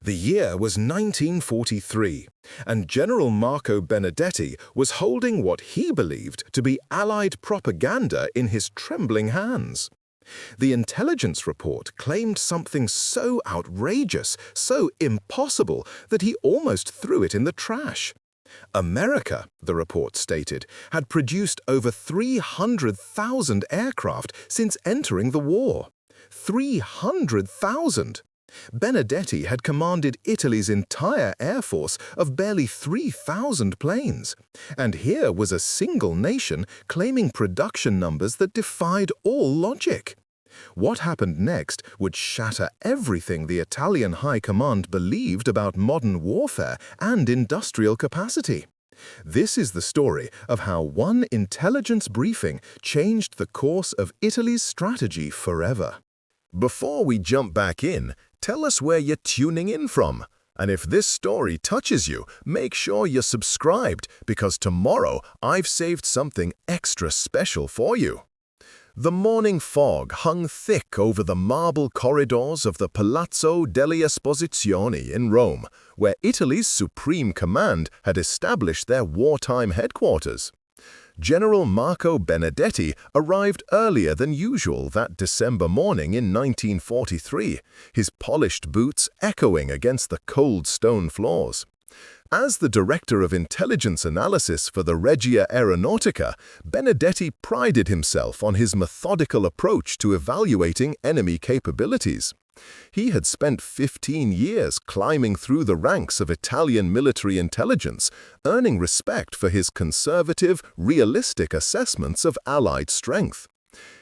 The year was 1943, and General Marco Benedetti was holding what he believed to be Allied propaganda in his trembling hands. The intelligence report claimed something so outrageous, so impossible, that he almost threw it in the trash. America, the report stated, had produced over 300,000 aircraft since entering the war. 300,000! Benedetti had commanded Italy's entire air force of barely 3,000 planes, and here was a single nation claiming production numbers that defied all logic. What happened next would shatter everything the Italian High Command believed about modern warfare and industrial capacity. This is the story of how one intelligence briefing changed the course of Italy's strategy forever. Before we jump back in, tell us where you're tuning in from. And if this story touches you, make sure you're subscribed, because tomorrow I've saved something extra special for you. The morning fog hung thick over the marble corridors of the Palazzo delle Esposizioni in Rome, where Italy's Supreme Command had established their wartime headquarters. General Marco Benedetti arrived earlier than usual that December morning in 1943, his polished boots echoing against the cold stone floors. As the Director of Intelligence Analysis for the Regia Aeronautica, Benedetti prided himself on his methodical approach to evaluating enemy capabilities. He had spent 15 years climbing through the ranks of Italian military intelligence, earning respect for his conservative, realistic assessments of Allied strength.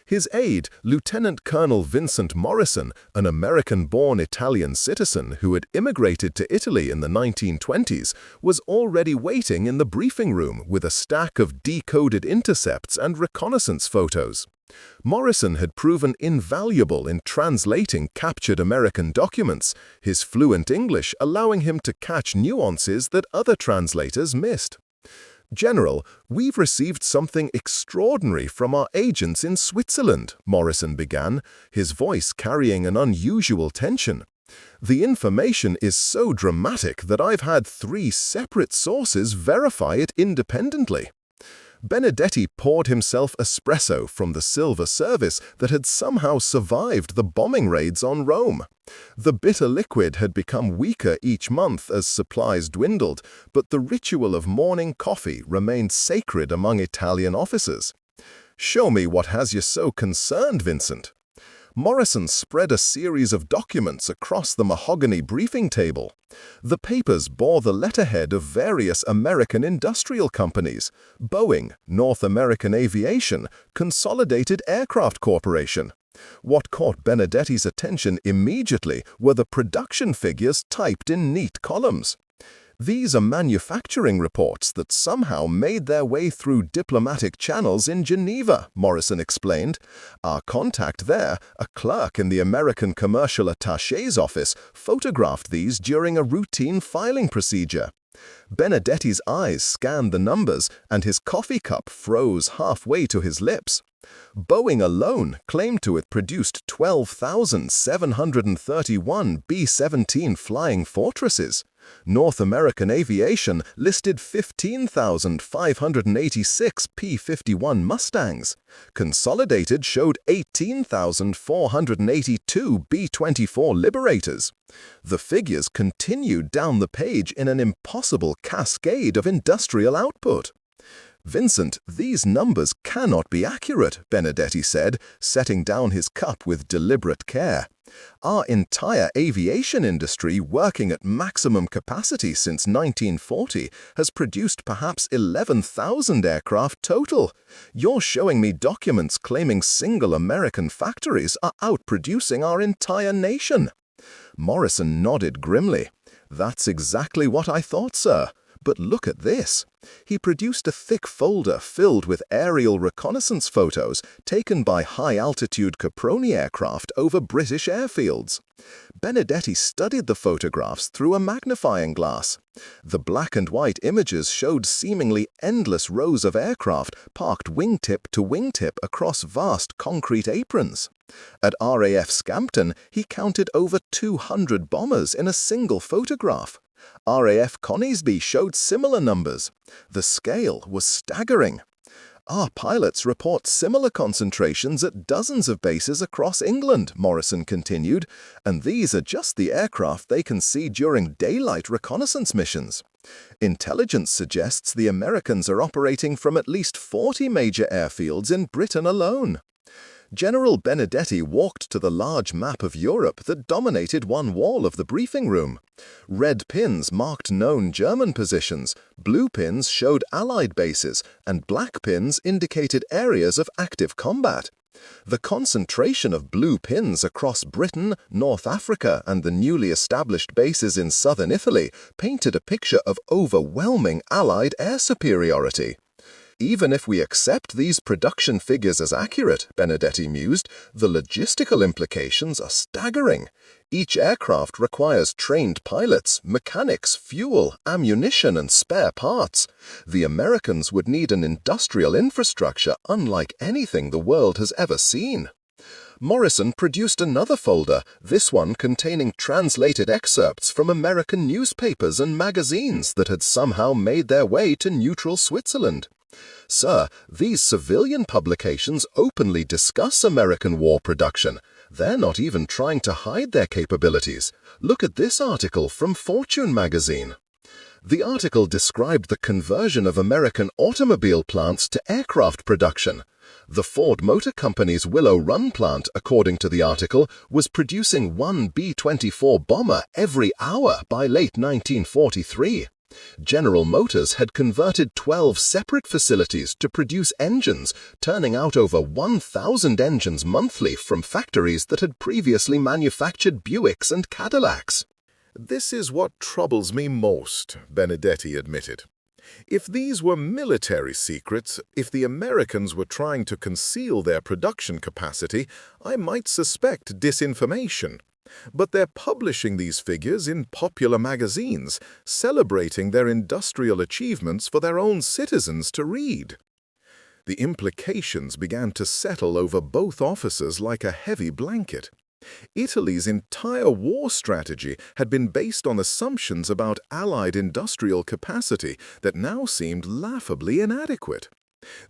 His aide, Lieutenant Colonel Vincent Morrison, an American-born Italian citizen who had immigrated to Italy in the 1920s, was already waiting in the briefing room with a stack of decoded intercepts and reconnaissance photos. Morrison had proven invaluable in translating captured American documents, his fluent English allowing him to catch nuances that other translators missed. "General, we've received something extraordinary from our agents in Switzerland," Morrison began, his voice carrying an unusual tension. "The information is so dramatic that I've had 3 separate sources verify it independently." Benedetti poured himself espresso from the silver service that had somehow survived the bombing raids on Rome. The bitter liquid had become weaker each month as supplies dwindled, but the ritual of morning coffee remained sacred among Italian officers. "Show me what has you so concerned, Vincent." Morrison spread a series of documents across the mahogany briefing table. The papers bore the letterhead of various American industrial companies: Boeing, North American Aviation, Consolidated Aircraft Corporation. What caught Benedetti's attention immediately were the production figures typed in neat columns. "These are manufacturing reports that somehow made their way through diplomatic channels in Geneva," Morrison explained. "Our contact there, a clerk in the American commercial attaché's office, photographed these during a routine filing procedure." Benedetti's eyes scanned the numbers, and his coffee cup froze halfway to his lips. Boeing alone claimed to have produced 12,731 B-17 Flying Fortresses. North American Aviation listed 15,586 P-51 Mustangs. Consolidated showed 18,482 B-24 Liberators. The figures continued down the page in an impossible cascade of industrial output. "Vincent, these numbers cannot be accurate," Benedetti said, setting down his cup with deliberate care. "Our entire aviation industry, working at maximum capacity since 1940, has produced perhaps 11,000 aircraft total. You're showing me documents claiming single American factories are outproducing our entire nation." Morrison nodded grimly. "That's exactly what I thought, sir. But look at this. He produced a thick folder filled with aerial reconnaissance photos taken by high-altitude Caproni aircraft over British airfields. Benedetti studied the photographs through a magnifying glass. The black and white images showed seemingly endless rows of aircraft parked wingtip to wingtip across vast concrete aprons. At RAF Scampton, he counted over 200 bombers in a single photograph. RAF Conisbee showed similar numbers. The scale was staggering. Our pilots report similar concentrations at dozens of bases across England, Morrison continued, and these are just the aircraft they can see during daylight reconnaissance missions. Intelligence suggests the Americans are operating from at least 40 major airfields in Britain alone. General Benedetti walked to the large map of Europe that dominated one wall of the briefing room. Red pins marked known German positions, blue pins showed Allied bases, and black pins indicated areas of active combat. The concentration of blue pins across Britain, North Africa, and the newly established bases in southern Italy painted a picture of overwhelming Allied air superiority. Even if we accept these production figures as accurate, Benedetti mused, the logistical implications are staggering. Each aircraft requires trained pilots, mechanics, fuel, ammunition, and spare parts. The Americans would need an industrial infrastructure unlike anything the world has ever seen. Morrison produced another folder, this one containing translated excerpts from American newspapers and magazines that had somehow made their way to neutral Switzerland. Sir, these civilian publications openly discuss American war production. They're not even trying to hide their capabilities. Look at this article from Fortune magazine. The article described the conversion of American automobile plants to aircraft production. The Ford Motor Company's Willow Run plant, according to the article, was producing one B-24 bomber every hour by late 1943. General Motors had converted 12 separate facilities to produce engines, turning out over 1,000 engines monthly from factories that had previously manufactured Buicks and Cadillacs. This is what troubles me most, Benedetti admitted. If these were military secrets, if the Americans were trying to conceal their production capacity, I might suspect disinformation. But they're publishing these figures in popular magazines, celebrating their industrial achievements for their own citizens to read. The implications began to settle over both officers like a heavy blanket. Italy's entire war strategy had been based on assumptions about Allied industrial capacity that now seemed laughably inadequate.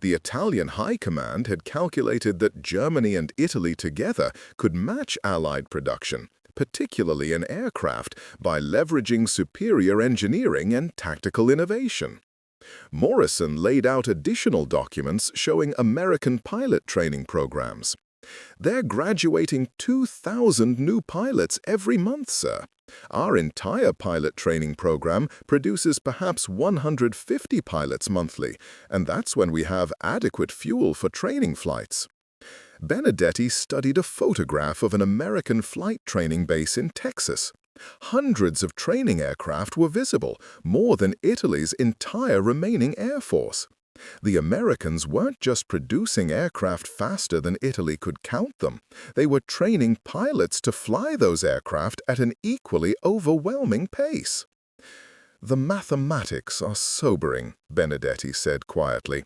The Italian High Command had calculated that Germany and Italy together could match Allied production, particularly in aircraft, by leveraging superior engineering and tactical innovation. Morrison laid out additional documents showing American pilot training programs. They're graduating 2,000 new pilots every month, sir. Our entire pilot training program produces perhaps 150 pilots monthly, and that's when we have adequate fuel for training flights. Benedetti studied a photograph of an American flight training base in Texas. Hundreds of training aircraft were visible, more than Italy's entire remaining air force. The Americans weren't just producing aircraft faster than Italy could count them. They were training pilots to fly those aircraft at an equally overwhelming pace. "The mathematics are sobering," Benedetti said quietly.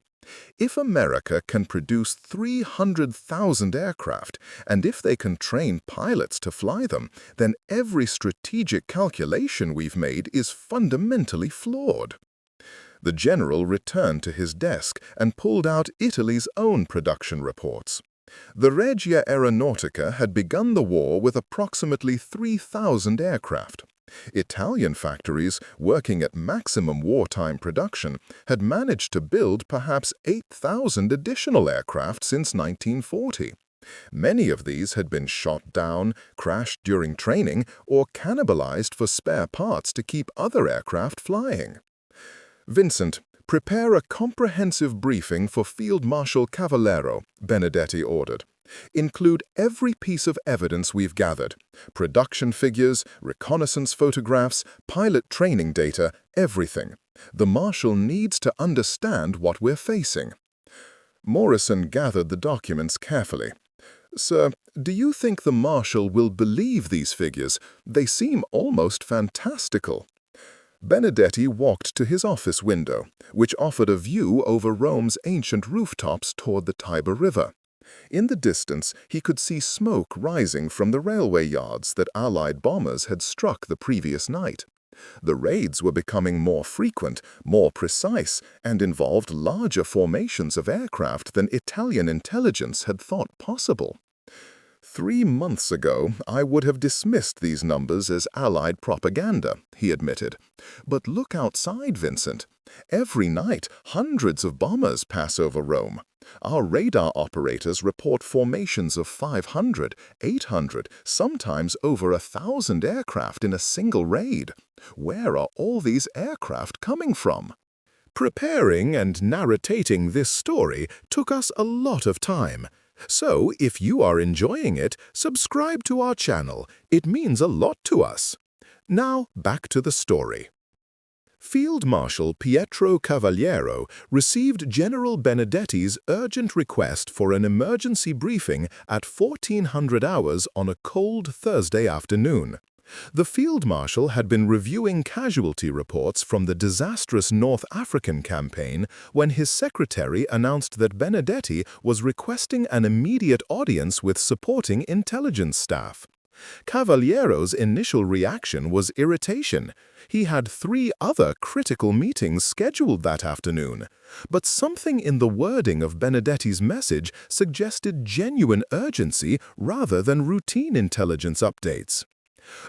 "If America can produce 300,000 aircraft, and if they can train pilots to fly them, then every strategic calculation we've made is fundamentally flawed." The general returned to his desk and pulled out Italy's own production reports. The Regia Aeronautica had begun the war with approximately 3,000 aircraft. Italian factories, working at maximum wartime production, had managed to build perhaps 8,000 additional aircraft since 1940. Many of these had been shot down, crashed during training, or cannibalized for spare parts to keep other aircraft flying. "Vincent, prepare a comprehensive briefing for Field Marshal Cavallero," Benedetti ordered. "Include every piece of evidence we've gathered, production figures, reconnaissance photographs, pilot training data, everything. The Marshal needs to understand what we're facing. Morrison gathered the documents carefully. Sir, do you think the Marshal will believe these figures? They seem almost fantastical. Benedetti walked to his office window, which offered a view over Rome's ancient rooftops toward the Tiber River. In the distance, he could see smoke rising from the railway yards that Allied bombers had struck the previous night. The raids were becoming more frequent, more precise, and involved larger formations of aircraft than Italian intelligence had thought possible. 3 months ago, I would have dismissed these numbers as Allied propaganda, he admitted. But look outside, Vincent. Every night, hundreds of bombers pass over Rome. Our radar operators report formations of 500, 800, sometimes over 1,000 aircraft in a single raid. Where are all these aircraft coming from? Preparing and narrating this story took us a lot of time. So, if you are enjoying it, subscribe to our channel. It means a lot to us. Now, back to the story. Field Marshal Pietro Cavaliero received General Benedetti's urgent request for an emergency briefing at 1400 hours on a cold Thursday afternoon. The Field Marshal had been reviewing casualty reports from the disastrous North African campaign when his secretary announced that Benedetti was requesting an immediate audience with supporting intelligence staff. Cavaliero's initial reaction was irritation. He had 3 other critical meetings scheduled that afternoon. But something in the wording of Benedetti's message suggested genuine urgency rather than routine intelligence updates.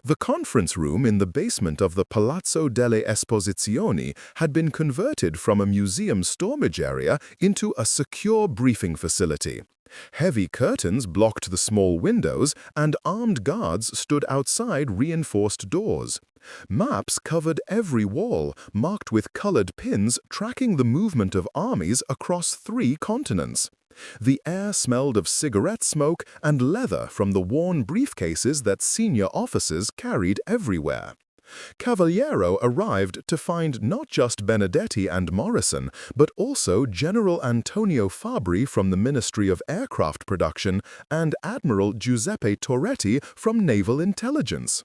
The conference room in the basement of the Palazzo delle Esposizioni had been converted from a museum storage area into a secure briefing facility. Heavy curtains blocked the small windows, and armed guards stood outside reinforced doors. Maps covered every wall, marked with colored pins tracking the movement of armies across 3 continents. The air smelled of cigarette smoke and leather from the worn briefcases that senior officers carried everywhere. Cavaliero arrived to find not just Benedetti and Morrison, but also General Antonio Fabri from the Ministry of Aircraft Production and Admiral Giuseppe Torretti from Naval Intelligence.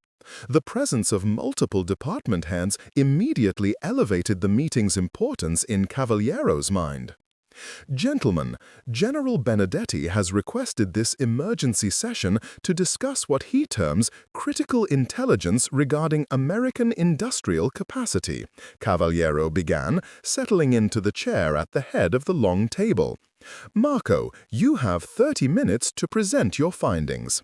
The presence of multiple department heads immediately elevated the meeting's importance in Cavaliero's mind. Gentlemen, General Benedetti has requested this emergency session to discuss what he terms critical intelligence regarding American industrial capacity, Cavaliero began, settling into the chair at the head of the long table. Marco, you have 30 minutes to present your findings.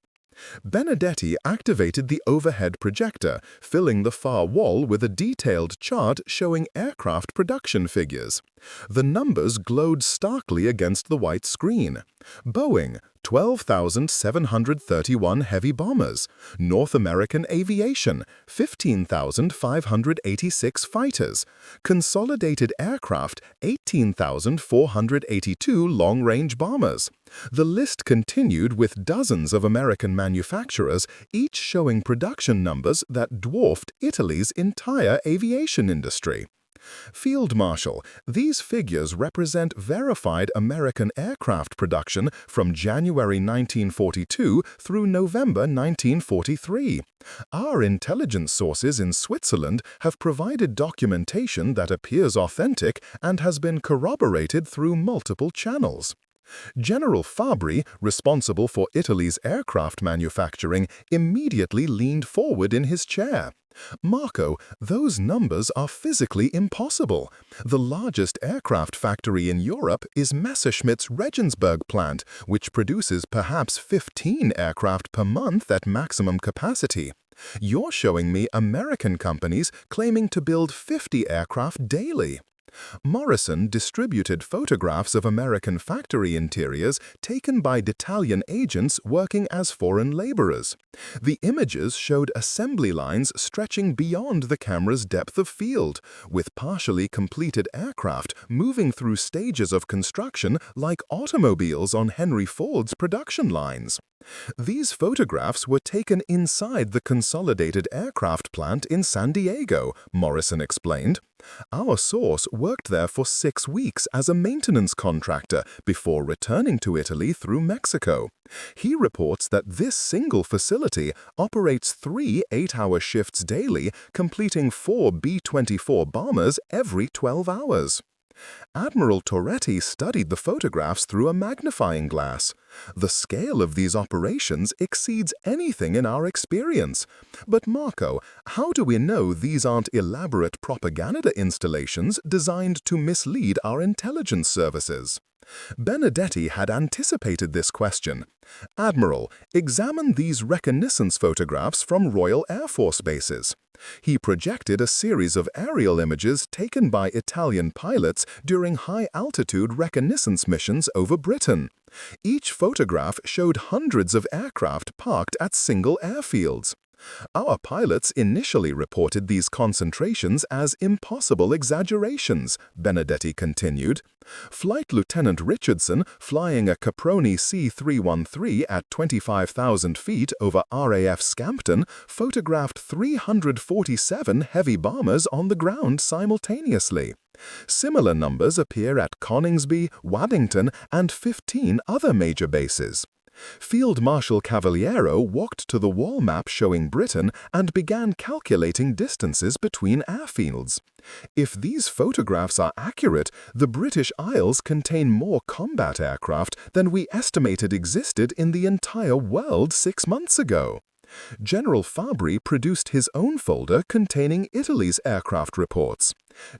Benedetti activated the overhead projector, filling the far wall with a detailed chart showing aircraft production figures. The numbers glowed starkly against the white screen. Boeing, 12,731 heavy bombers. North American Aviation, 15,586 fighters. Consolidated Aircraft, 18,482 long-range bombers. The list continued with dozens of American manufacturers, each showing production numbers that dwarfed Italy's entire aviation industry. Field Marshal, these figures represent verified American aircraft production from January 1942 through November 1943. Our intelligence sources in Switzerland have provided documentation that appears authentic and has been corroborated through multiple channels. General Fabri, responsible for Italy's aircraft manufacturing, immediately leaned forward in his chair. Marco, those numbers are physically impossible. The largest aircraft factory in Europe is Messerschmitt's Regensburg plant, which produces perhaps 15 aircraft per month at maximum capacity. You're showing me American companies claiming to build 50 aircraft daily. Morrison distributed photographs of American factory interiors taken by Italian agents working as foreign laborers. The images showed assembly lines stretching beyond the camera's depth of field, with partially completed aircraft moving through stages of construction like automobiles on Henry Ford's production lines. These photographs were taken inside the Consolidated Aircraft plant in San Diego, Morrison explained. Our source worked there for 6 weeks as a maintenance contractor before returning to Italy through Mexico. He reports that this single facility operates 3 8-hour shifts daily, completing 4 B-24 bombers every 12 hours. Admiral Toretti studied the photographs through a magnifying glass. The scale of these operations exceeds anything in our experience. But Marco, how do we know these aren't elaborate propaganda installations designed to mislead our intelligence services? Benedetti had anticipated this question. Admiral, examine these reconnaissance photographs from Royal Air Force bases. He projected a series of aerial images taken by Italian pilots during high-altitude reconnaissance missions over Britain. Each photograph showed hundreds of aircraft parked at single airfields. Our pilots initially reported these concentrations as impossible exaggerations, Benedetti continued. Flight Lieutenant Richardson, flying a Caproni C-313 at 25,000 feet over RAF Scampton, photographed 347 heavy bombers on the ground simultaneously. Similar numbers appear at Coningsby, Waddington, and 15 other major bases. Field Marshal Cavaliero walked to the wall map showing Britain and began calculating distances between airfields. If these photographs are accurate, the British Isles contain more combat aircraft than we estimated existed in the entire world 6 months ago. General Fabri produced his own folder containing Italy's aircraft reports.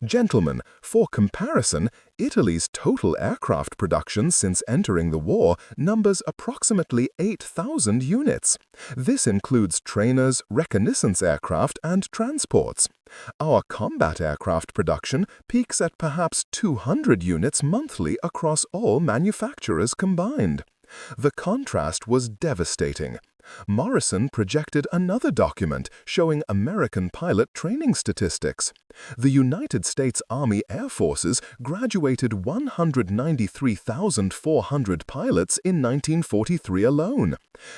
Gentlemen, for comparison, Italy's total aircraft production since entering the war numbers approximately 8,000 units. This includes trainers, reconnaissance aircraft, and transports. Our combat aircraft production peaks at perhaps 200 units monthly across all manufacturers combined. The contrast was devastating. Morrison projected another document showing American pilot training statistics. The United States Army Air Forces graduated 193,400 pilots in 1943 alone.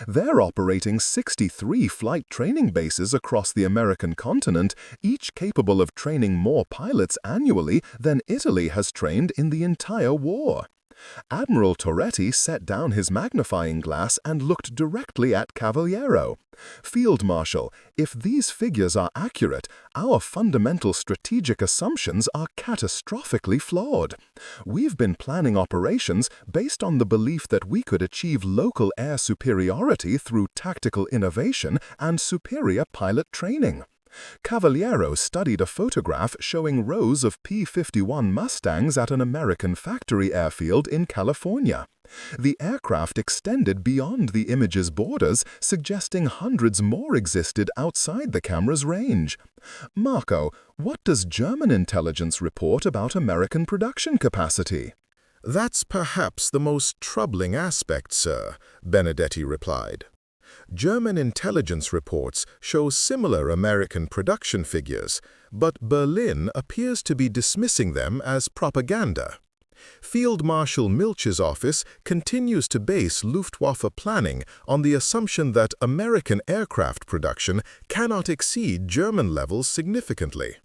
They're operating 63 flight training bases across the American continent, each capable of training more pilots annually than Italy has trained in the entire war. Admiral Toretti set down his magnifying glass and looked directly at Cavaliero. Field Marshal, if these figures are accurate, our fundamental strategic assumptions are catastrophically flawed. We've been planning operations based on the belief that we could achieve local air superiority through tactical innovation and superior pilot training. Cavaliero studied a photograph showing rows of P-51 Mustangs at an American factory airfield in California. The aircraft extended beyond the image's borders, suggesting hundreds more existed outside the camera's range. Marco, what does German intelligence report about American production capacity? That's perhaps the most troubling aspect, sir, Benedetti replied. German intelligence reports show similar American production figures, but Berlin appears to be dismissing them as propaganda. Field Marshal Milch's office continues to base Luftwaffe planning on the assumption that American aircraft production cannot exceed German levels significantly.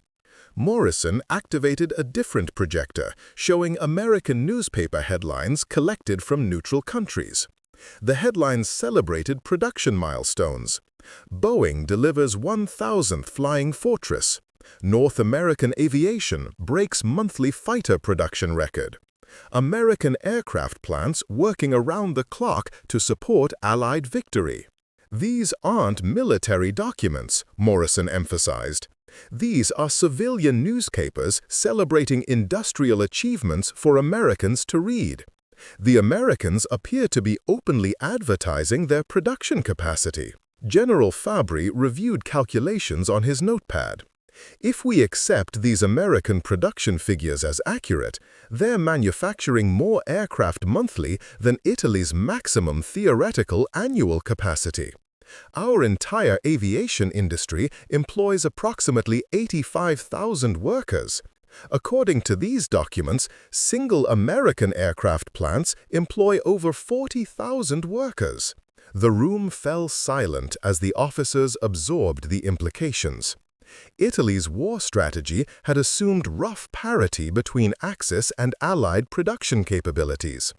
Morrison activated a different projector showing American newspaper headlines collected from neutral countries. The headlines celebrated production milestones. Boeing delivers 1,000th Flying Fortress. North American Aviation breaks monthly fighter production record. American aircraft plants working around the clock to support Allied victory. These aren't military documents, Morrison emphasized. These are civilian newspapers celebrating industrial achievements for Americans to read. The Americans appear to be openly advertising their production capacity. General Fabri reviewed calculations on his notepad. If we accept these American production figures as accurate, they're manufacturing more aircraft monthly than Italy's maximum theoretical annual capacity. Our entire aviation industry employs approximately 85,000 workers. According to these documents, single American aircraft plants employ over 40,000 workers. The room fell silent as the officers absorbed the implications. Italy's war strategy had assumed rough parity between Axis and Allied production capabilities.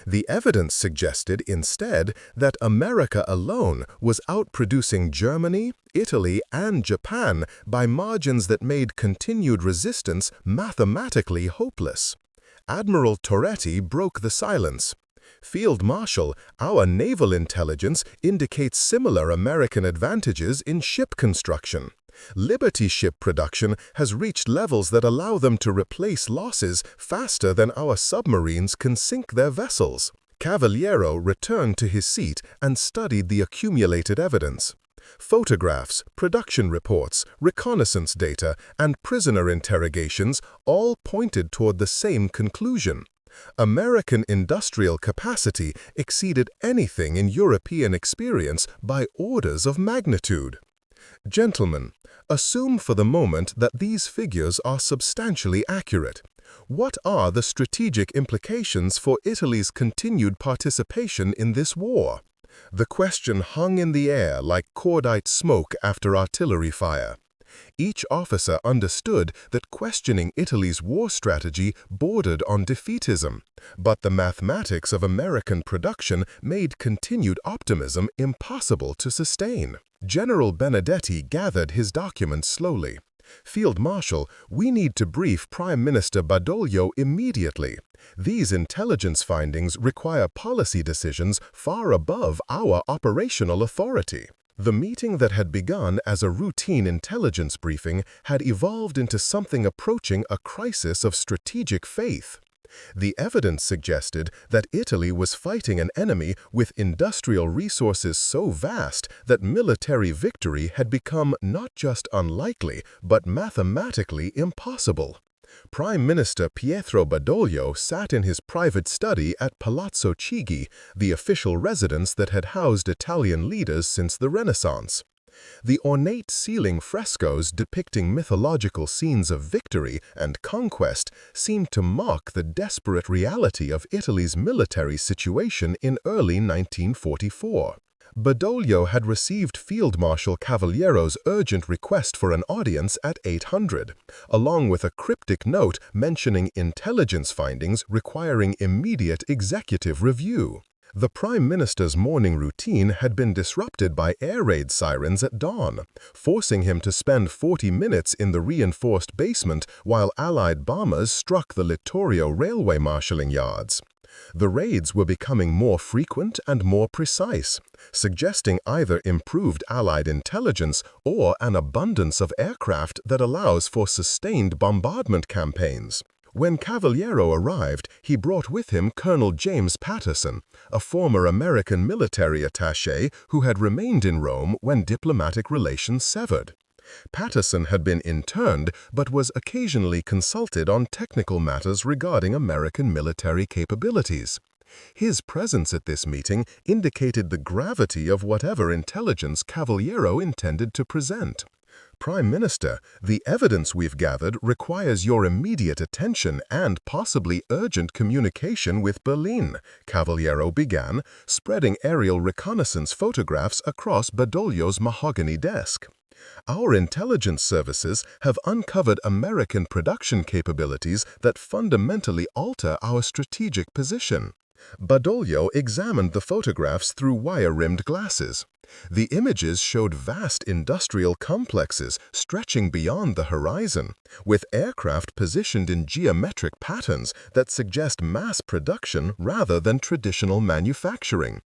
The evidence suggested instead that America alone was outproducing Germany, Italy, and Japan by margins that made continued resistance mathematically hopeless. Admiral Toretti broke the silence. Field Marshal, our naval intelligence indicates similar American advantages in ship construction. Liberty ship production has reached levels that allow them to replace losses faster than our submarines can sink their vessels. Cavaliero returned to his seat and studied the accumulated evidence. Photographs, production reports, reconnaissance data, and prisoner interrogations all pointed toward the same conclusion. American industrial capacity exceeded anything in European experience by orders of magnitude. Gentlemen, assume for the moment that these figures are substantially accurate. What are the strategic implications for Italy's continued participation in this war? The question hung in the air like cordite smoke after artillery fire. Each officer understood that questioning Italy's war strategy bordered on defeatism, but the mathematics of American production made continued optimism impossible to sustain. General Benedetti gathered his documents slowly. Field Marshal, we need to brief Prime Minister Badoglio immediately. These intelligence findings require policy decisions far above our operational authority. The meeting that had begun as a routine intelligence briefing had evolved into something approaching a crisis of strategic faith. The evidence suggested that Italy was fighting an enemy with industrial resources so vast that military victory had become not just unlikely, but mathematically impossible. Prime Minister Pietro Badoglio sat in his private study at Palazzo Chigi, the official residence that had housed Italian leaders since the Renaissance. The ornate ceiling frescoes depicting mythological scenes of victory and conquest seemed to mock the desperate reality of Italy's military situation in early 1944. Badoglio had received Field Marshal Cavaliero's urgent request for an audience at 800, along with a cryptic note mentioning intelligence findings requiring immediate executive review. The Prime Minister's morning routine had been disrupted by air raid sirens at dawn, forcing him to spend 40 minutes in the reinforced basement while Allied bombers struck the Littorio railway marshalling yards. The raids were becoming more frequent and more precise, suggesting either improved Allied intelligence or an abundance of aircraft that allows for sustained bombardment campaigns. When Cavaliero arrived, he brought with him Colonel James Patterson, a former American military attaché who had remained in Rome when diplomatic relations severed. Patterson had been interned but was occasionally consulted on technical matters regarding American military capabilities. His presence at this meeting indicated the gravity of whatever intelligence Cavaliero intended to present. Prime Minister, the evidence we've gathered requires your immediate attention and possibly urgent communication with Berlin, Cavaliero began, spreading aerial reconnaissance photographs across Badoglio's mahogany desk. Our intelligence services have uncovered American production capabilities that fundamentally alter our strategic position. Badoglio examined the photographs through wire-rimmed glasses. The images showed vast industrial complexes stretching beyond the horizon, with aircraft positioned in geometric patterns that suggest mass production rather than traditional manufacturing.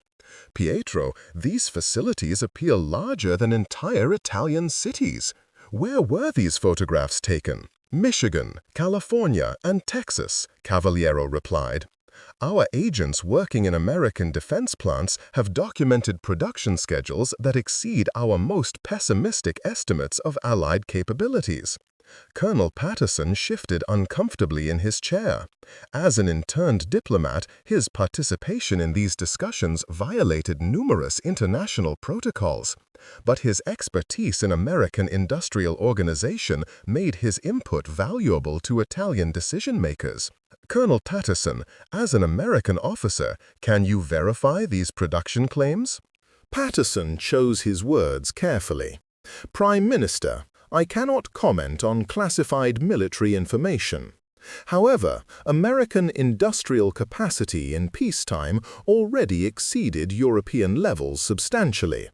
Pietro, these facilities appear larger than entire Italian cities. Where were these photographs taken? Michigan, California, and Texas, Cavaliero replied. Our agents working in American defense plants have documented production schedules that exceed our most pessimistic estimates of Allied capabilities. Colonel Patterson shifted uncomfortably in his chair. As an interned diplomat, his participation in these discussions violated numerous international protocols. But his expertise in American industrial organization made his input valuable to Italian decision-makers. Colonel Patterson, as an American officer, can you verify these production claims? Patterson chose his words carefully. Prime Minister, I cannot comment on classified military information. However, American industrial capacity in peacetime already exceeded European levels substantially.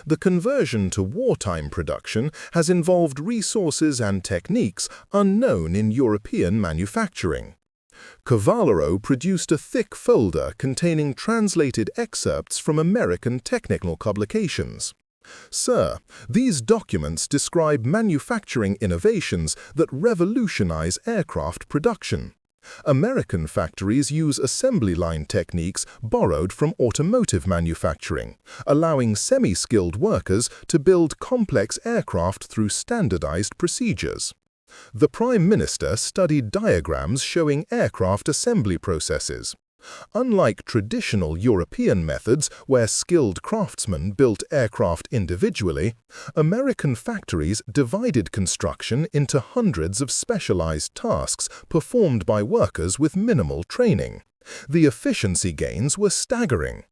The conversion to wartime production has involved resources and techniques unknown in European manufacturing. Cavallaro produced a thick folder containing translated excerpts from American technical publications. Sir, these documents describe manufacturing innovations that revolutionize aircraft production. American factories use assembly line techniques borrowed from automotive manufacturing, allowing semi-skilled workers to build complex aircraft through standardized procedures. The Prime Minister studied diagrams showing aircraft assembly processes. Unlike traditional European methods where skilled craftsmen built aircraft individually, American factories divided construction into hundreds of specialized tasks performed by workers with minimal training. The efficiency gains were staggering.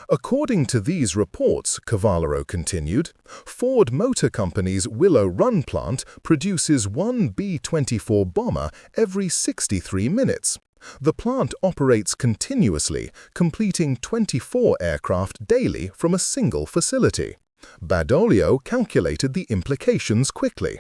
According to these reports, Cavallaro continued, Ford Motor Company's Willow Run plant produces one B-24 bomber every 63 minutes. The plant operates continuously, completing 24 aircraft daily from a single facility. Badoglio calculated the implications quickly.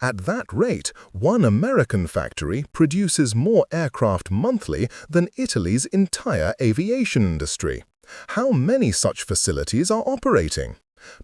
At that rate, one American factory produces more aircraft monthly than Italy's entire aviation industry. How many such facilities are operating?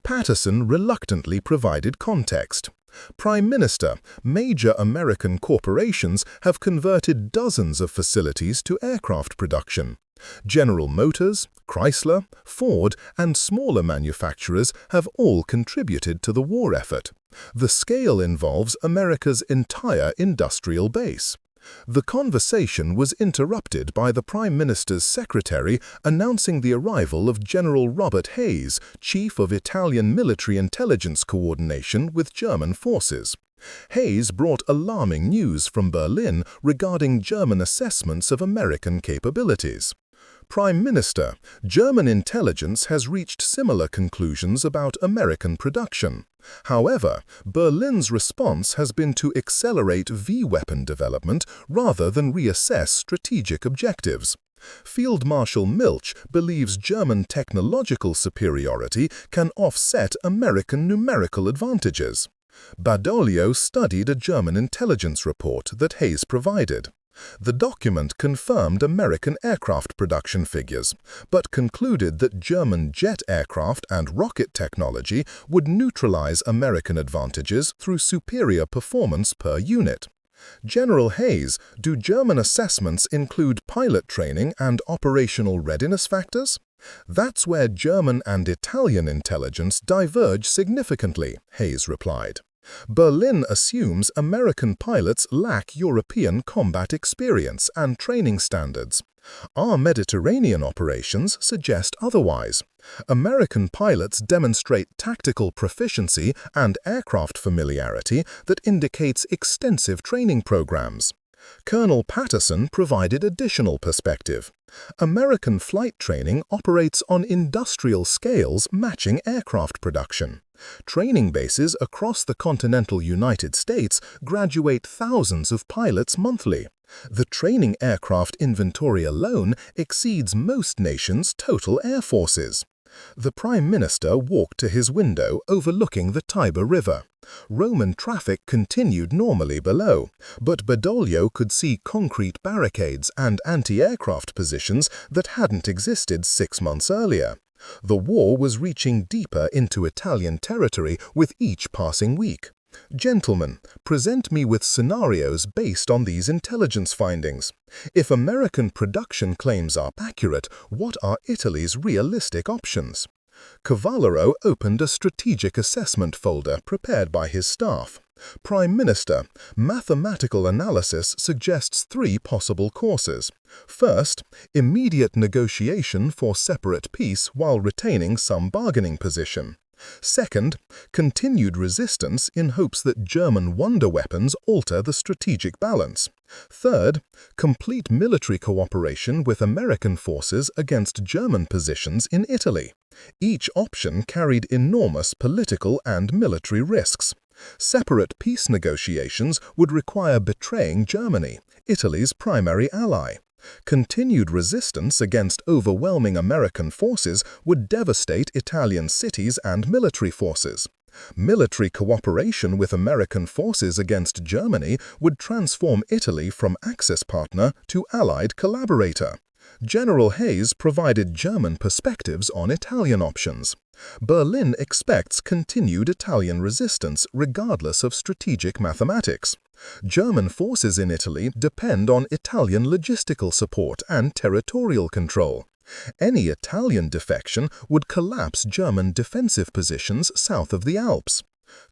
Patterson reluctantly provided context. Prime Minister, major American corporations have converted dozens of facilities to aircraft production. General Motors, Chrysler, Ford, and smaller manufacturers have all contributed to the war effort. The scale involves America's entire industrial base. The conversation was interrupted by the Prime Minister's secretary announcing the arrival of General Robert Hayes, Chief of Italian Military Intelligence Coordination with German forces. Hayes brought alarming news from Berlin regarding German assessments of American capabilities. Prime Minister, German intelligence has reached similar conclusions about American production. However, Berlin's response has been to accelerate V-weapon development rather than reassess strategic objectives. Field Marshal Milch believes German technological superiority can offset American numerical advantages. Badoglio studied a German intelligence report that Hayes provided. The document confirmed American aircraft production figures, but concluded that German jet aircraft and rocket technology would neutralize American advantages through superior performance per unit. General Hayes, do German assessments include pilot training and operational readiness factors? That's where German and Italian intelligence diverge significantly, Hayes replied. Berlin assumes American pilots lack European combat experience and training standards. Our Mediterranean operations suggest otherwise. American pilots demonstrate tactical proficiency and aircraft familiarity that indicates extensive training programs. Colonel Patterson provided additional perspective. American flight training operates on industrial scales matching aircraft production. Training bases across the continental United States graduate thousands of pilots monthly. The training aircraft inventory alone exceeds most nations' total air forces. The Prime Minister walked to his window overlooking the Tiber River. Roman traffic continued normally below, but Badoglio could see concrete barricades and anti-aircraft positions that hadn't existed 6 months earlier. The war was reaching deeper into Italian territory with each passing week. Gentlemen, present me with scenarios based on these intelligence findings. If American production claims are accurate, what are Italy's realistic options? Cavallaro opened a strategic assessment folder prepared by his staff. Prime Minister, mathematical analysis suggests 3 possible courses. First, immediate negotiation for separate peace while retaining some bargaining position. Second, continued resistance in hopes that German wonder weapons alter the strategic balance. Third, complete military cooperation with American forces against German positions in Italy. Each option carried enormous political and military risks. Separate peace negotiations would require betraying Germany, Italy's primary ally. Continued resistance against overwhelming American forces would devastate Italian cities and military forces. Military cooperation with American forces against Germany would transform Italy from Axis partner to allied collaborator. General Hayes provided German perspectives on Italian options. Berlin expects continued Italian resistance regardless of strategic mathematics. German forces in Italy depend on Italian logistical support and territorial control. Any Italian defection would collapse German defensive positions south of the Alps.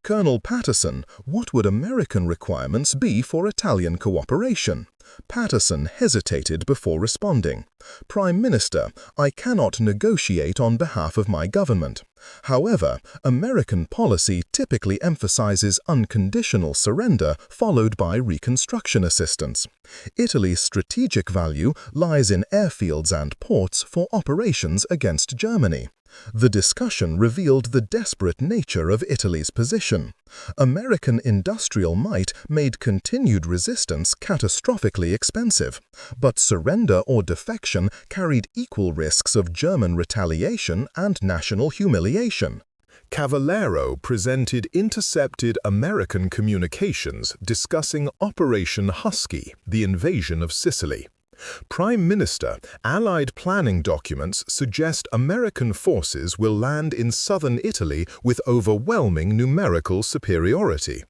Colonel Patterson, what would American requirements be for Italian cooperation? Patterson hesitated before responding. Prime Minister, I cannot negotiate on behalf of my government. However, American policy typically emphasizes unconditional surrender followed by reconstruction assistance. Italy's strategic value lies in airfields and ports for operations against Germany. The discussion revealed the desperate nature of Italy's position. American industrial might made continued resistance catastrophically expensive, but surrender or defection carried equal risks of German retaliation and national humiliation. Cavallero presented intercepted American communications discussing Operation Husky, the invasion of Sicily. Prime Minister, Allied planning documents suggest American forces will land in southern Italy with overwhelming numerical superiority.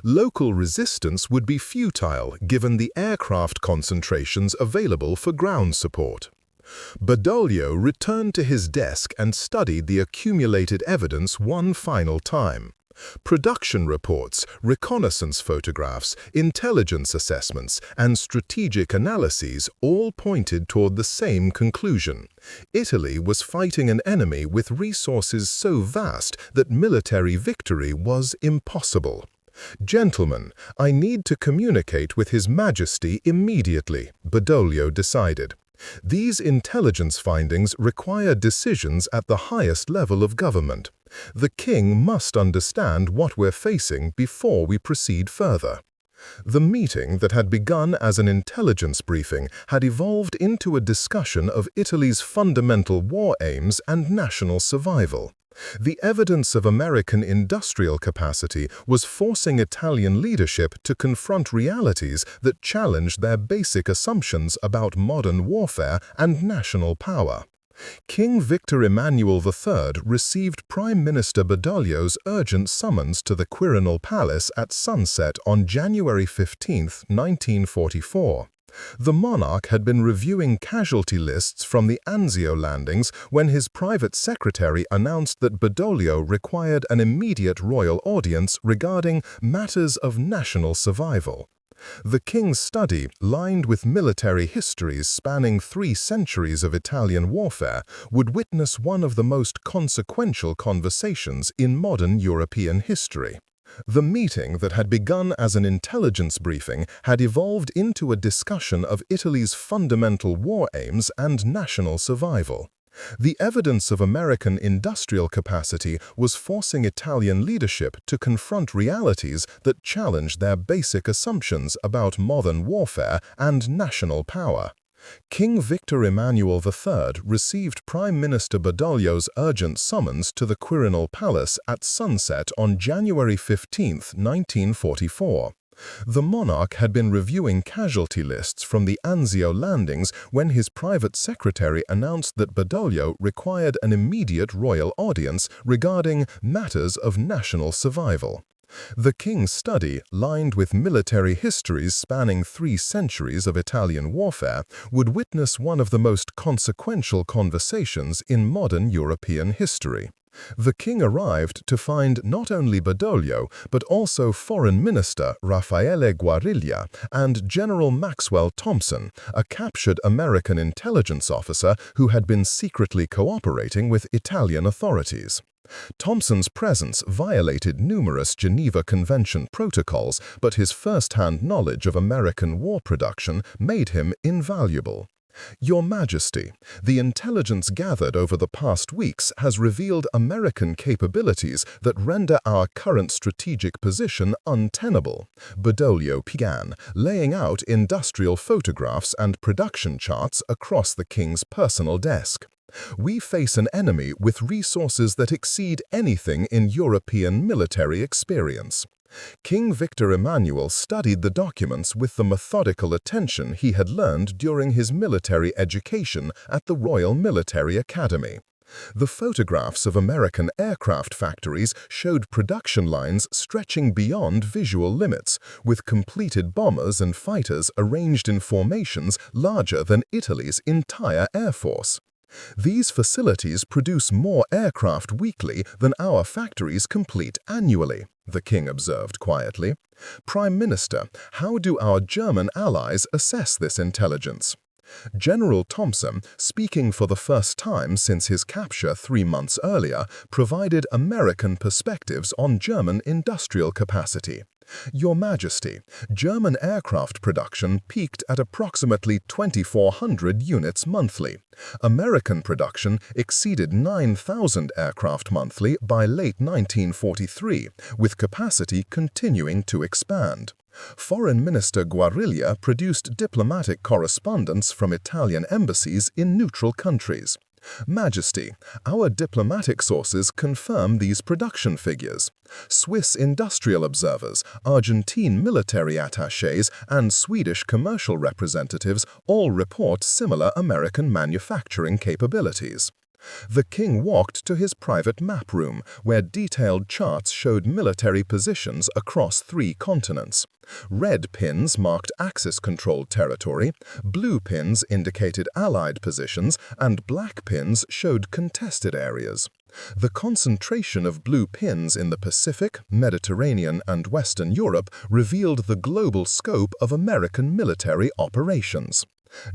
Local resistance would be futile given the aircraft concentrations available for ground support. Badoglio returned to his desk and studied the accumulated evidence one final time. Production reports, reconnaissance photographs, intelligence assessments, and strategic analyses all pointed toward the same conclusion. Italy was fighting an enemy with resources so vast that military victory was impossible. Gentlemen, I need to communicate with His Majesty immediately, Badoglio decided. These intelligence findings require decisions at the highest level of government. The king must understand what we're facing before we proceed further. The meeting that had begun as an intelligence briefing had evolved into a discussion of Italy's fundamental war aims and national survival. The evidence of American industrial capacity was forcing Italian leadership to confront realities that challenged their basic assumptions about modern warfare and national power. King Victor Emmanuel III received Prime Minister Badoglio's urgent summons to the Quirinal Palace at sunset on January 15, 1944. The monarch had been reviewing casualty lists from the Anzio landings when his private secretary announced that Badoglio required an immediate royal audience regarding matters of national survival. The king's study, lined with military histories spanning 3 centuries of Italian warfare, would witness one of the most consequential conversations in modern European history. The meeting that had begun as an intelligence briefing had evolved into a discussion of Italy's fundamental war aims and national survival. The evidence of American industrial capacity was forcing Italian leadership to confront realities that challenged their basic assumptions about modern warfare and national power. King Victor Emmanuel III received Prime Minister Badoglio's urgent summons to the Quirinal Palace at sunset on January 15, 1944. The monarch had been reviewing casualty lists from the Anzio landings when his private secretary announced that Badoglio required an immediate royal audience regarding matters of national survival. The king's study, lined with military histories spanning 3 centuries of Italian warfare, would witness one of the most consequential conversations in modern European history. The king arrived to find not only Badoglio, but also Foreign Minister Raffaele Guariglia and General Maxwell Thompson, a captured American intelligence officer who had been secretly cooperating with Italian authorities. Thompson's presence violated numerous Geneva Convention protocols, but his first-hand knowledge of American war production made him invaluable. Your Majesty, the intelligence gathered over the past weeks has revealed American capabilities that render our current strategic position untenable, Badoglio began, laying out industrial photographs and production charts across the king's personal desk. We face an enemy with resources that exceed anything in European military experience. King Victor Emmanuel studied the documents with the methodical attention he had learned during his military education at the Royal Military Academy. The photographs of American aircraft factories showed production lines stretching beyond visual limits, with completed bombers and fighters arranged in formations larger than Italy's entire air force. These facilities produce more aircraft weekly than our factories complete annually, the king observed quietly. Prime Minister, how do our German allies assess this intelligence? General Thompson, speaking for the first time since his capture 3 months earlier, provided American perspectives on German industrial capacity. Your Majesty, German aircraft production peaked at approximately 2,400 units monthly. American production exceeded 9,000 aircraft monthly by late 1943, with capacity continuing to expand. Foreign Minister Guariglia produced diplomatic correspondence from Italian embassies in neutral countries. Majesty, our diplomatic sources confirm these production figures. Swiss industrial observers, Argentine military attachés, and Swedish commercial representatives all report similar American manufacturing capabilities. The king walked to his private map room, where detailed charts showed military positions across 3 continents. Red pins marked Axis-controlled territory, blue pins indicated Allied positions, and black pins showed contested areas. The concentration of blue pins in the Pacific, Mediterranean, and Western Europe revealed the global scope of American military operations.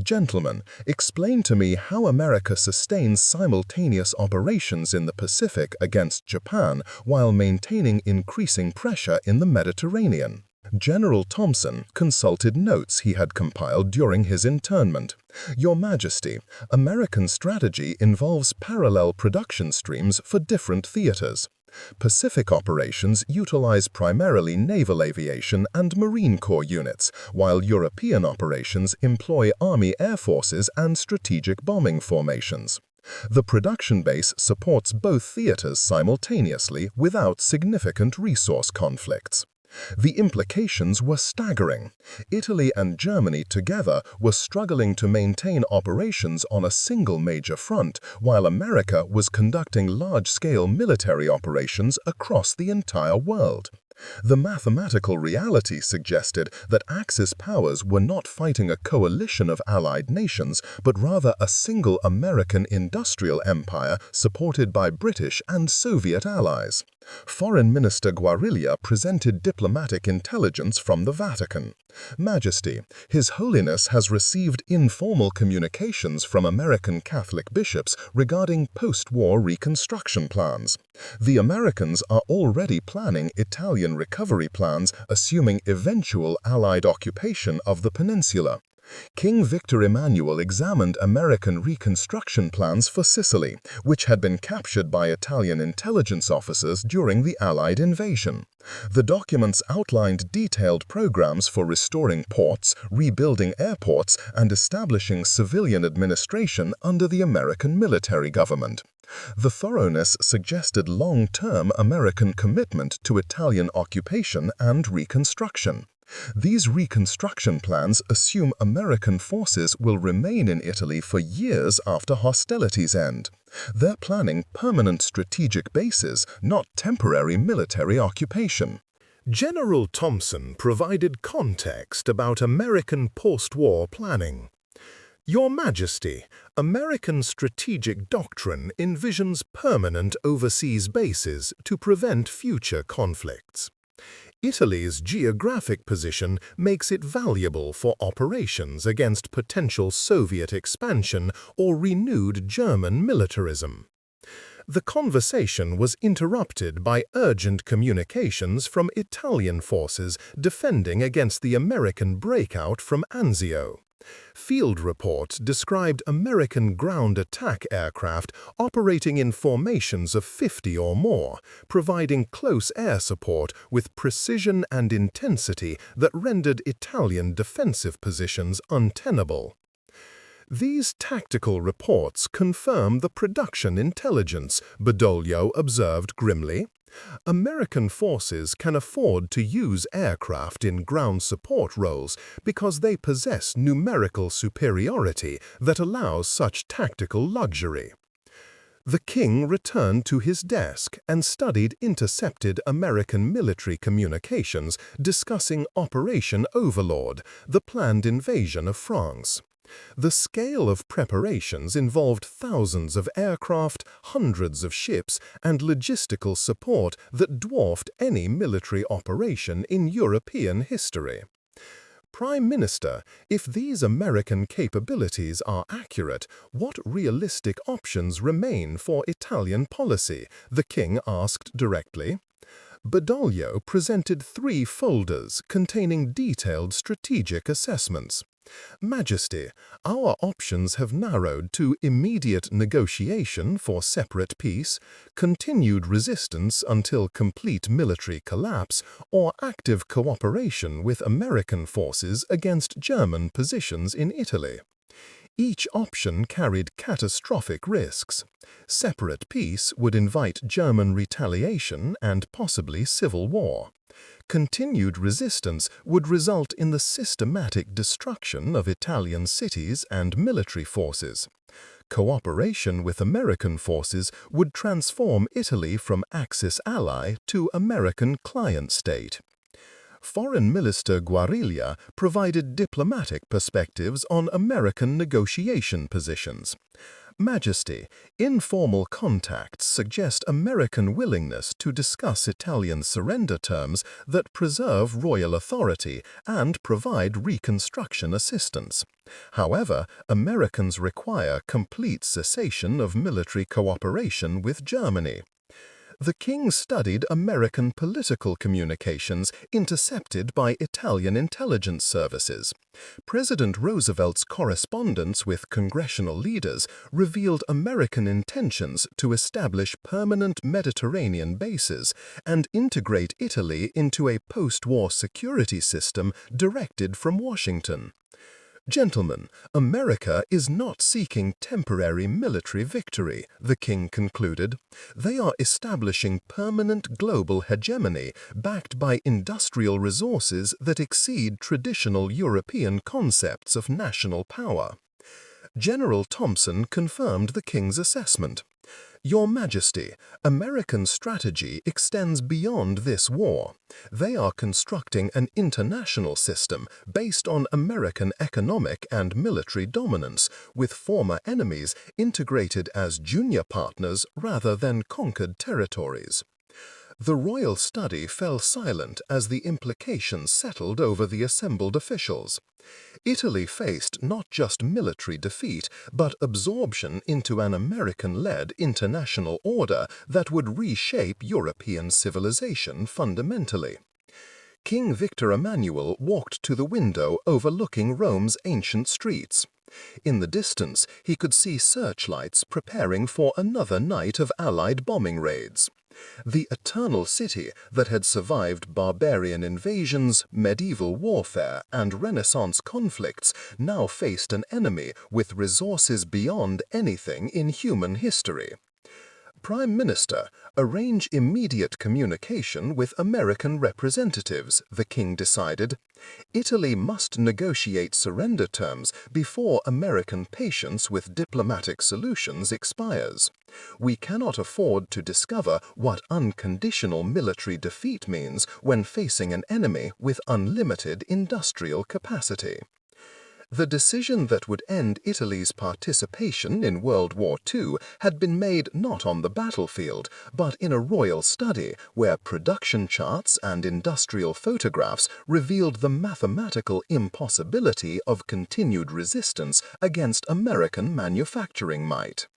Gentlemen, explain to me how America sustains simultaneous operations in the Pacific against Japan while maintaining increasing pressure in the Mediterranean. General Thompson consulted notes he had compiled during his internment. Your Majesty, American strategy involves parallel production streams for different theaters. Pacific operations utilize primarily naval aviation and Marine Corps units, while European operations employ Army Air Forces and strategic bombing formations. The production base supports both theaters simultaneously without significant resource conflicts. The implications were staggering. Italy and Germany together were struggling to maintain operations on a single major front, while America was conducting large-scale military operations across the entire world. The mathematical reality suggested that Axis powers were not fighting a coalition of allied nations, but rather a single American industrial empire supported by British and Soviet allies. Foreign Minister Guariglia presented diplomatic intelligence from the Vatican. Majesty, His Holiness has received informal communications from American Catholic bishops regarding post-war reconstruction plans. The Americans are already planning Italian recovery plans assuming eventual Allied occupation of the peninsula. King Victor Emmanuel examined American reconstruction plans for Sicily, which had been captured by Italian intelligence officers during the Allied invasion. The documents outlined detailed programs for restoring ports, rebuilding airports, and establishing civilian administration under the American military government. The thoroughness suggested long-term American commitment to Italian occupation and reconstruction. These reconstruction plans assume American forces will remain in Italy for years after hostilities end. They're planning permanent strategic bases, not temporary military occupation. General Thompson provided context about American post-war planning. Your Majesty, American strategic doctrine envisions permanent overseas bases to prevent future conflicts. Italy's geographic position makes it valuable for operations against potential Soviet expansion or renewed German militarism. The conversation was interrupted by urgent communications from Italian forces defending against the American breakout from Anzio. Field reports described American ground attack aircraft operating in formations of 50 or more, providing close air support with precision and intensity that rendered Italian defensive positions untenable. These tactical reports confirm the production intelligence, Badoglio observed grimly. American forces can afford to use aircraft in ground support roles because they possess numerical superiority that allows such tactical luxury. The king returned to his desk and studied intercepted American military communications discussing Operation Overlord, the planned invasion of France. The scale of preparations involved thousands of aircraft, hundreds of ships, and logistical support that dwarfed any military operation in European history. Prime Minister, if these American capabilities are accurate, what realistic options remain for Italian policy? The king asked directly. Badoglio presented 3 folders containing detailed strategic assessments. Majesty, our options have narrowed to immediate negotiation for separate peace, continued resistance until complete military collapse, or active cooperation with American forces against German positions in Italy. Each option carried catastrophic risks. Separate peace would invite German retaliation and possibly civil war. Continued resistance would result in the systematic destruction of Italian cities and military forces. Cooperation with American forces would transform Italy from Axis ally to American client state. Foreign Minister Guariglia provided diplomatic perspectives on American negotiation positions. Majesty, informal contacts suggest American willingness to discuss Italian surrender terms that preserve royal authority and provide reconstruction assistance. However, Americans require complete cessation of military cooperation with Germany. The king studied American political communications intercepted by Italian intelligence services. President Roosevelt's correspondence with congressional leaders revealed American intentions to establish permanent Mediterranean bases and integrate Italy into a post-war security system directed from Washington. Gentlemen, America is not seeking temporary military victory, the king concluded. They are establishing permanent global hegemony backed by industrial resources that exceed traditional European concepts of national power. General Thompson confirmed the king's assessment. Your Majesty, American strategy extends beyond this war. They are constructing an international system based on American economic and military dominance, with former enemies integrated as junior partners rather than conquered territories. The royal study fell silent as the implications settled over the assembled officials. Italy faced not just military defeat, but absorption into an American-led international order that would reshape European civilization fundamentally. King Victor Emmanuel walked to the window overlooking Rome's ancient streets. In the distance, he could see searchlights preparing for another night of Allied bombing raids. The eternal city that had survived barbarian invasions, medieval warfare, and Renaissance conflicts now faced an enemy with resources beyond anything in human history. Prime Minister, arrange immediate communication with American representatives, the king decided. Italy must negotiate surrender terms before American patience with diplomatic solutions expires. We cannot afford to discover what unconditional military defeat means when facing an enemy with unlimited industrial capacity. The decision that would end Italy's participation in World War II had been made not on the battlefield, but in a royal study where production charts and industrial photographs revealed the mathematical impossibility of continued resistance against American manufacturing might.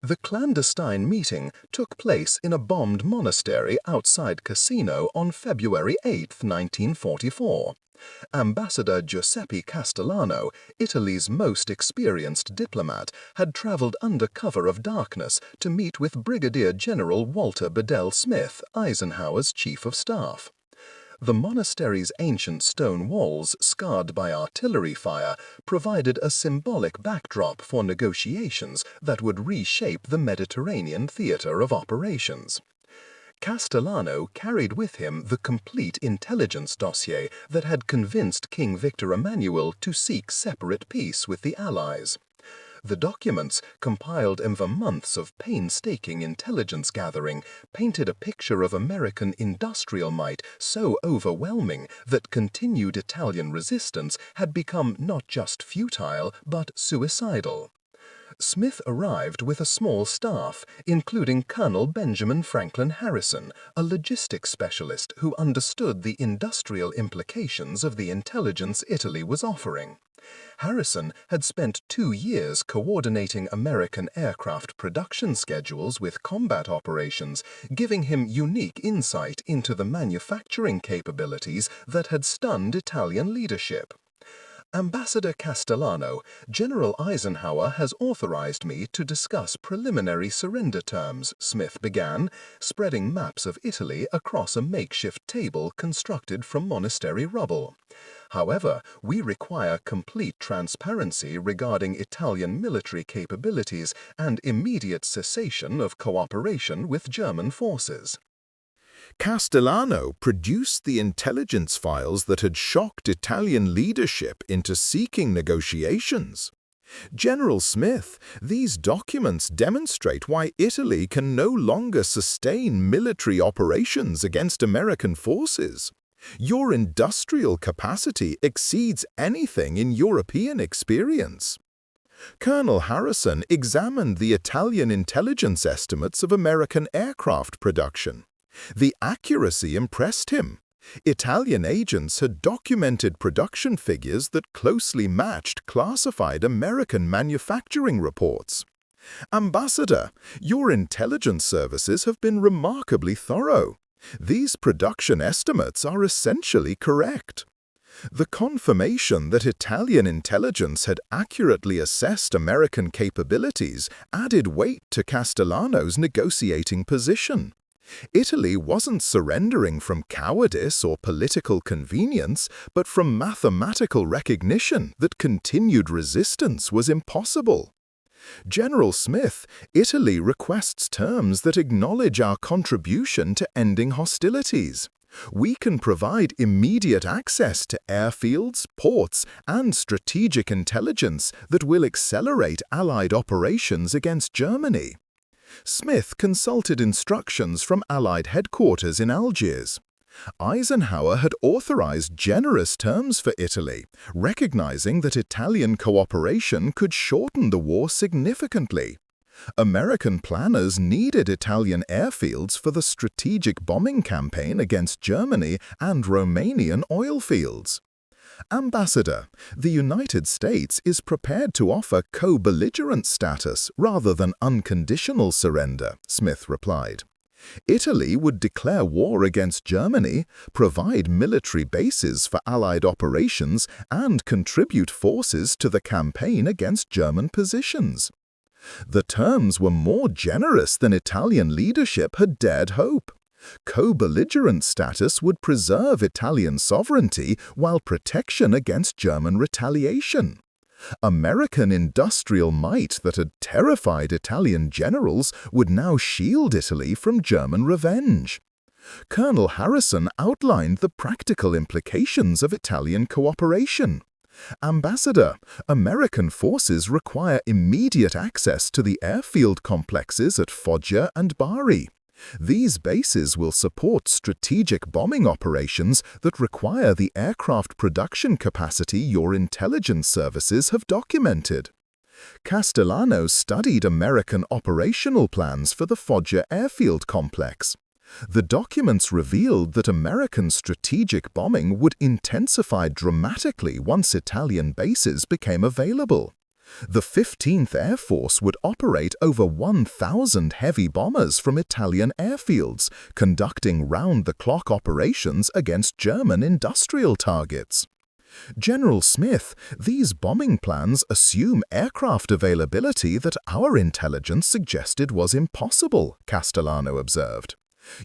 The clandestine meeting took place in a bombed monastery outside Cassino on February 8, 1944. Ambassador Giuseppe Castellano, Italy's most experienced diplomat, had traveled under cover of darkness to meet with Brigadier General Walter Bedell Smith, Eisenhower's chief of staff. The monastery's ancient stone walls, scarred by artillery fire, provided a symbolic backdrop for negotiations that would reshape the Mediterranean theater of operations. Castellano carried with him the complete intelligence dossier that had convinced King Victor Emmanuel to seek separate peace with the Allies. The documents, compiled over months of painstaking intelligence gathering, painted a picture of American industrial might so overwhelming that continued Italian resistance had become not just futile but suicidal. Smith arrived with a small staff, including Colonel Benjamin Franklin Harrison, a logistics specialist who understood the industrial implications of the intelligence Italy was offering. Harrison had spent 2 years coordinating American aircraft production schedules with combat operations, giving him unique insight into the manufacturing capabilities that had stunned Italian leadership. Ambassador Castellano, General Eisenhower has authorized me to discuss preliminary surrender terms, Smith began, spreading maps of Italy across a makeshift table constructed from monastery rubble. However, we require complete transparency regarding Italian military capabilities and immediate cessation of cooperation with German forces. Castellano produced the intelligence files that had shocked Italian leadership into seeking negotiations. General Smith, these documents demonstrate why Italy can no longer sustain military operations against American forces. Your industrial capacity exceeds anything in European experience. Colonel Harrison examined the Italian intelligence estimates of American aircraft production. The accuracy impressed him. Italian agents had documented production figures that closely matched classified American manufacturing reports. Ambassador, your intelligence services have been remarkably thorough. These production estimates are essentially correct. The confirmation that Italian intelligence had accurately assessed American capabilities added weight to Castellano's negotiating position. Italy wasn't surrendering from cowardice or political convenience, but from mathematical recognition that continued resistance was impossible. General Smith, Italy requests terms that acknowledge our contribution to ending hostilities. We can provide immediate access to airfields, ports, and strategic intelligence that will accelerate Allied operations against Germany. Smith consulted instructions from Allied headquarters in Algiers. Eisenhower had authorized generous terms for Italy, recognizing that Italian cooperation could shorten the war significantly. American planners needed Italian airfields for the strategic bombing campaign against Germany and Romanian oil fields. Ambassador, the United States is prepared to offer co-belligerent status rather than unconditional surrender, Smith replied. Italy would declare war against Germany, provide military bases for Allied operations, and contribute forces to the campaign against German positions. The terms were more generous than Italian leadership had dared hope. Co-belligerent status would preserve Italian sovereignty while protection against German retaliation. American industrial might that had terrified Italian generals would now shield Italy from German revenge. Colonel Harrison outlined the practical implications of Italian cooperation. Ambassador, American forces require immediate access to the airfield complexes at Foggia and Bari. These bases will support strategic bombing operations that require the aircraft production capacity your intelligence services have documented. Castellano studied American operational plans for the Foggia airfield complex. The documents revealed that American strategic bombing would intensify dramatically once Italian bases became available. The 15th Air Force would operate over 1,000 heavy bombers from Italian airfields, conducting round-the-clock operations against German industrial targets. General Smith, these bombing plans assume aircraft availability that our intelligence suggested was impossible, Castellano observed.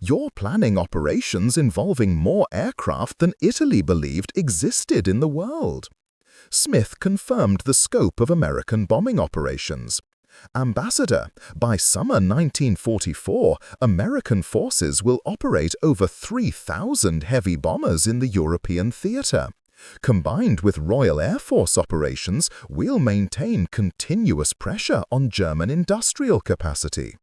You're planning operations involving more aircraft than Italy believed existed in the world. Smith confirmed the scope of American bombing operations. Ambassador, by summer 1944, American forces will operate over 3,000 heavy bombers in the European theater. Combined with Royal Air Force operations, we'll maintain continuous pressure on German industrial capacity.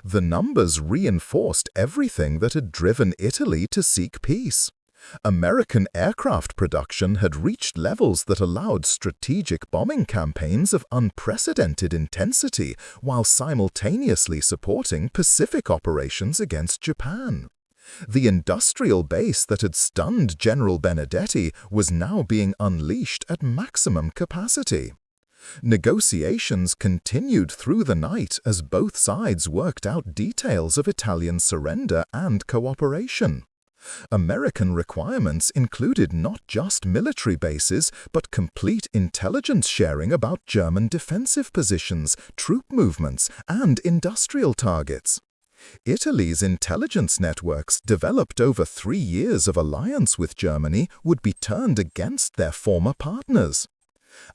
The numbers reinforced everything that had driven Italy to seek peace. American aircraft production had reached levels that allowed strategic bombing campaigns of unprecedented intensity while simultaneously supporting Pacific operations against Japan. The industrial base that had stunned General Benedetti was now being unleashed at maximum capacity. Negotiations continued through the night as both sides worked out details of Italian surrender and cooperation. American requirements included not just military bases, but complete intelligence sharing about German defensive positions, troop movements, and industrial targets. Italy's intelligence networks, developed over 3 years of alliance with Germany, would be turned against their former partners.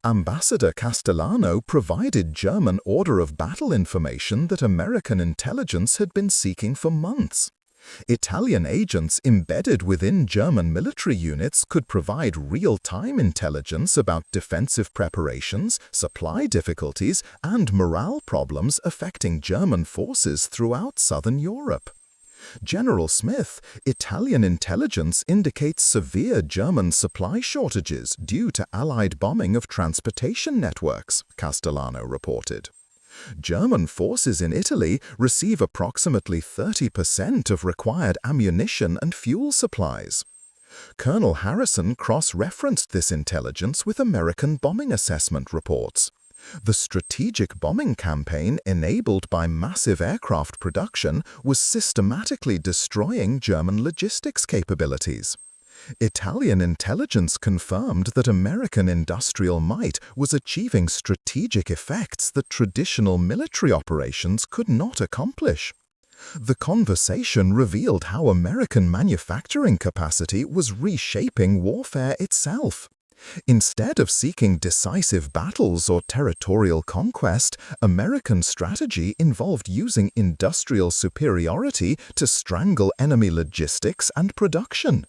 Ambassador Castellano provided German order of battle information that American intelligence had been seeking for months. Italian agents embedded within German military units could provide real-time intelligence about defensive preparations, supply difficulties, and morale problems affecting German forces throughout southern Europe. General Smith, Italian intelligence indicates severe German supply shortages due to Allied bombing of transportation networks, Castellano reported. German forces in Italy receive approximately 30% of required ammunition and fuel supplies. Colonel Harrison cross-referenced this intelligence with American bombing assessment reports. The strategic bombing campaign enabled by massive aircraft production was systematically destroying German logistics capabilities. Italian intelligence confirmed that American industrial might was achieving strategic effects that traditional military operations could not accomplish. The conversation revealed how American manufacturing capacity was reshaping warfare itself. Instead of seeking decisive battles or territorial conquest, American strategy involved using industrial superiority to strangle enemy logistics and production.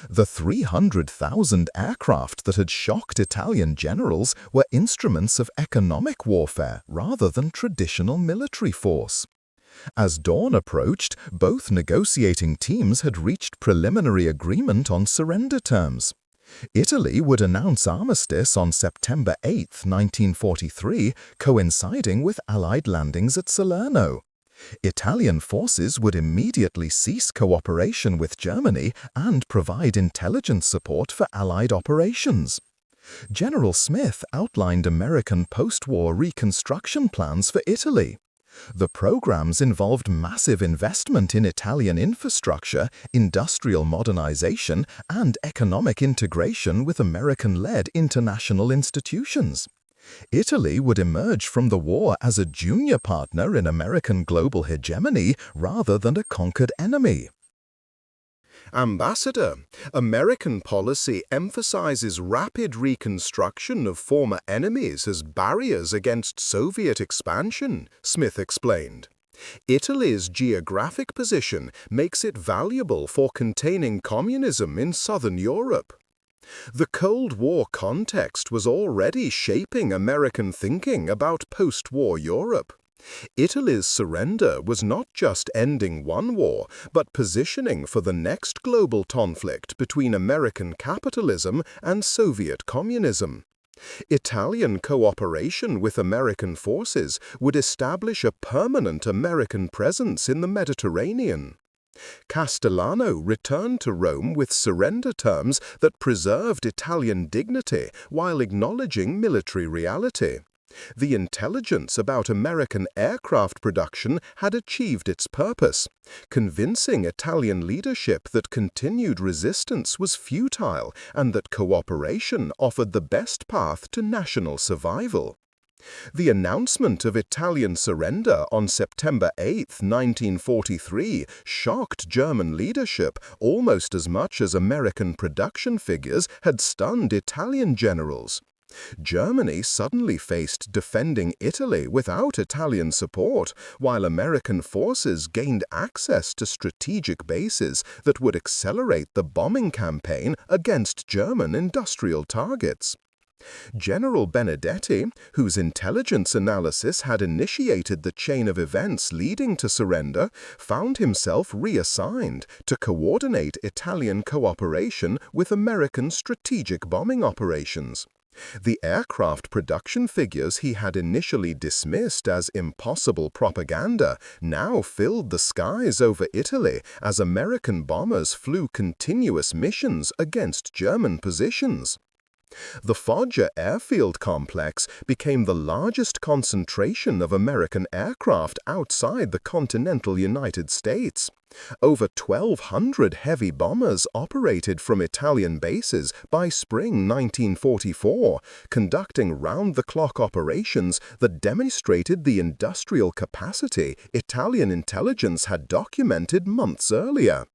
The 300,000 aircraft that had shocked Italian generals were instruments of economic warfare rather than traditional military force. As dawn approached, both negotiating teams had reached preliminary agreement on surrender terms. Italy would announce armistice on September 8, 1943, coinciding with Allied landings at Salerno. Italian forces would immediately cease cooperation with Germany and provide intelligence support for Allied operations. General Smith outlined American post-war reconstruction plans for Italy. The programs involved massive investment in Italian infrastructure, industrial modernization, and economic integration with American-led international institutions. Italy would emerge from the war as a junior partner in American global hegemony rather than a conquered enemy. Ambassador, American policy emphasizes rapid reconstruction of former enemies as barriers against Soviet expansion, Smith explained. Italy's geographic position makes it valuable for containing communism in southern Europe. The Cold War context was already shaping American thinking about post-war Europe. Italy's surrender was not just ending one war, but positioning for the next global conflict between American capitalism and Soviet communism. Italian cooperation with American forces would establish a permanent American presence in the Mediterranean. Castellano returned to Rome with surrender terms that preserved Italian dignity while acknowledging military reality. The intelligence about American aircraft production had achieved its purpose, convincing Italian leadership that continued resistance was futile and that cooperation offered the best path to national survival. The announcement of Italian surrender on September 8, 1943, shocked German leadership almost as much as American production figures had stunned Italian generals. Germany suddenly faced defending Italy without Italian support, while American forces gained access to strategic bases that would accelerate the bombing campaign against German industrial targets. General Benedetti, whose intelligence analysis had initiated the chain of events leading to surrender, found himself reassigned to coordinate Italian cooperation with American strategic bombing operations. The aircraft production figures he had initially dismissed as impossible propaganda now filled the skies over Italy as American bombers flew continuous missions against German positions. The Foggia airfield complex became the largest concentration of American aircraft outside the continental United States. Over 1,200 heavy bombers operated from Italian bases by spring 1944, conducting round-the-clock operations that demonstrated the industrial capacity Italian intelligence had documented months earlier.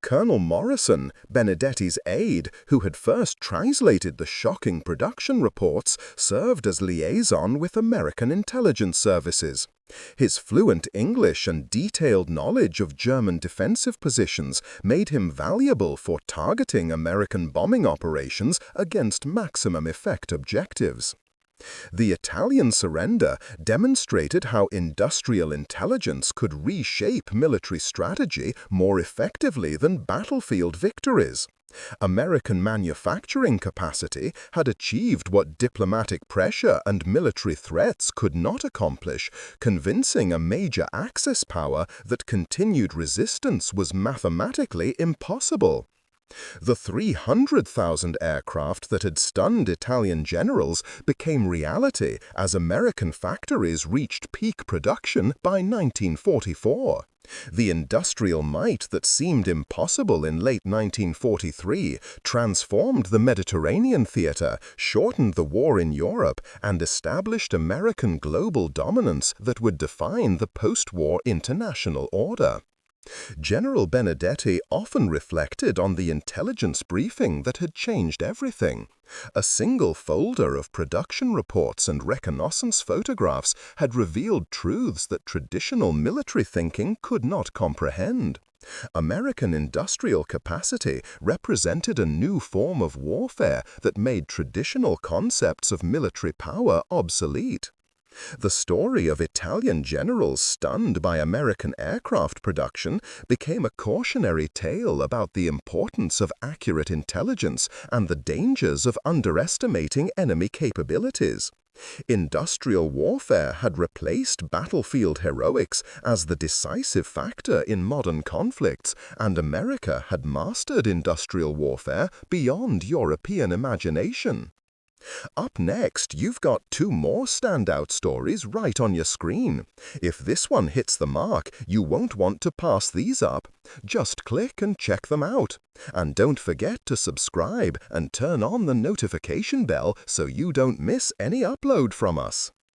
Colonel Morrison, Benedetti's aide, who had first translated the shocking production reports, served as liaison with American intelligence services. His fluent English and detailed knowledge of German defensive positions made him valuable for targeting American bombing operations against maximum effect objectives. The Italian surrender demonstrated how industrial intelligence could reshape military strategy more effectively than battlefield victories. American manufacturing capacity had achieved what diplomatic pressure and military threats could not accomplish, convincing a major Axis power that continued resistance was mathematically impossible. The 300,000 aircraft that had stunned Italian generals became reality as American factories reached peak production by 1944. The industrial might that seemed impossible in late 1943 transformed the Mediterranean theater, shortened the war in Europe, and established American global dominance that would define the post-war international order. General Benedetti often reflected on the intelligence briefing that had changed everything. A single folder of production reports and reconnaissance photographs had revealed truths that traditional military thinking could not comprehend. American industrial capacity represented a new form of warfare that made traditional concepts of military power obsolete. The story of Italian generals stunned by American aircraft production became a cautionary tale about the importance of accurate intelligence and the dangers of underestimating enemy capabilities. Industrial warfare had replaced battlefield heroics as the decisive factor in modern conflicts, and America had mastered industrial warfare beyond European imagination. Up next, you've got two more standout stories right on your screen. If this one hits the mark, you won't want to pass these up. Just click and check them out. And don't forget to subscribe and turn on the notification bell so you don't miss any upload from us.